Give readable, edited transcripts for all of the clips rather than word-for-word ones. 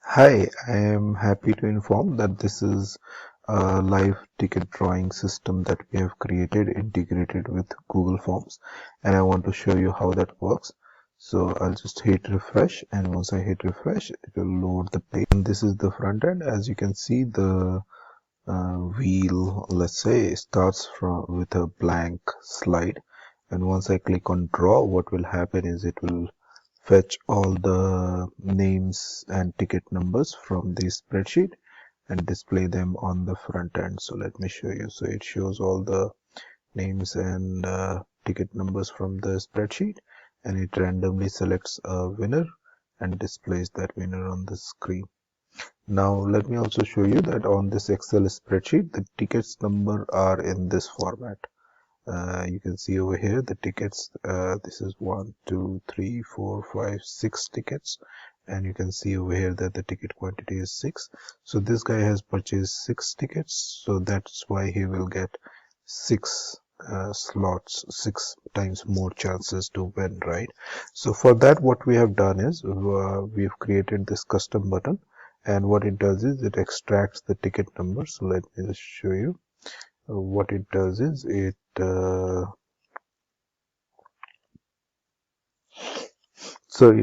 Hi, I am happy to inform that this is a live ticket drawing system that we have created integrated with Google Forms, and I want to show you how that works. So I'll just hit refresh, and once I hit refresh, it will load the page. And this is the front end. As you can see, the wheel, let's say, starts from with a blank slide, and once I click on draw, what will happen is it will fetch all the names and ticket numbers from the spreadsheet and display them on the front end. So let me show you. So it shows all the names and ticket numbers from the spreadsheet, and it randomly selects a winner and displays that winner on the screen. Now let me also show you that on this Excel spreadsheet the tickets number are in this format. You can see over here the tickets. This is 1, 2, 3, 4, 5, 6 tickets, and you can see over here that the ticket quantity is 6. So this guy has purchased 6 tickets, so that's why he will get 6 slots, 6 times more chances to win, right? So for that, what we have done is we have created this custom button, and what it does is it extracts the ticket number. So let me just show you. What it does is it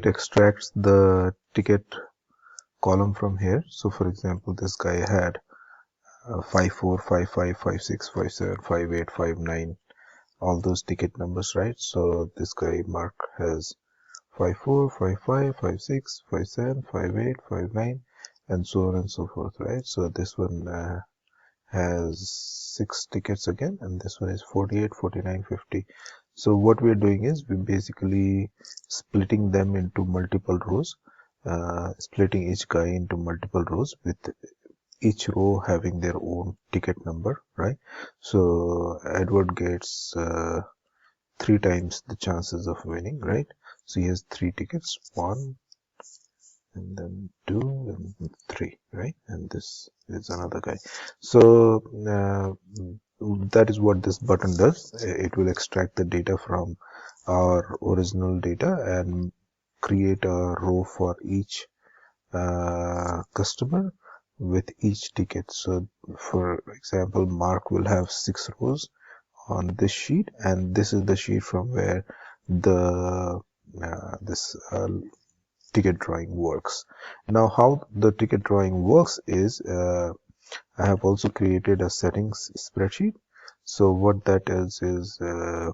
extracts the ticket column from here. So for example, this guy had 54, 55, 56, 57, 58, 59, all those ticket numbers, right? So this guy Mark has 54, 55, 56, 57, 58, 59, and so on and so forth, right? So this one has 6 tickets again, and this one is 48, 49, 50. So what we're doing is we're basically splitting them into multiple rows, splitting each guy into multiple rows with each row having their own ticket number, right? So Edward gets 3 times the chances of winning, right? So he has 3 tickets, 1, and then 2 and 3, right? And this is another guy. So that is what this button does. It will extract the data from our original data and create a row for each customer with each ticket. So for example, Mark will have 6 rows on this sheet, and this is the sheet from where the this ticket drawing works. Now how the ticket drawing works is I have also created a settings spreadsheet. So what that is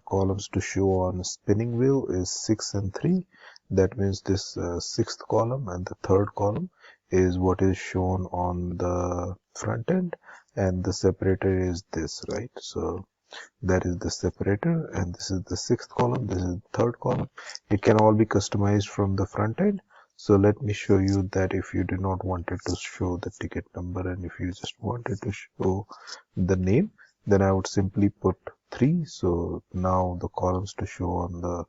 columns to show on spinning wheel is 6 and 3. That means this sixth column and the third column is what is shown on the front end, and the separator is this, right? So that is the separator, and this is the sixth column, this is the third column. It can all be customized from the front end. So let me show you that if you do not wanted to show the ticket number and if you just wanted to show the name, then I would simply put 3. So now the columns to show on the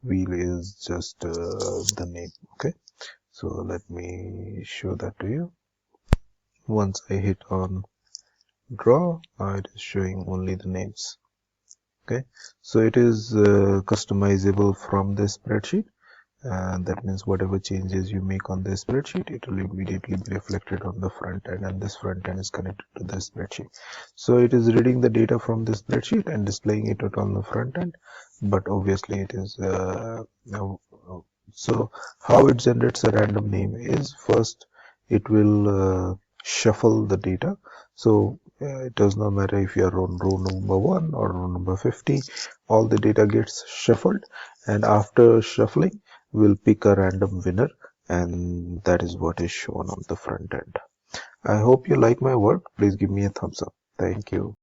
wheel is just the name. Okay, so let me show that to you. Once I hit on draw, it is showing only the names. Okay, so it is customizable from the spreadsheet, and that means whatever changes you make on the spreadsheet, it will immediately be reflected on the front end, and this front end is connected to the spreadsheet. So it is reading the data from the spreadsheet and displaying it on the front end, but obviously it is so how it generates a random name is first it will shuffle the data. So it does not matter if you are on row number 1 or row number 50, all the data gets shuffled, and after shuffling we'll pick a random winner, and that is what is shown on the front end. I hope you like my work. Please give me a thumbs up. Thank you.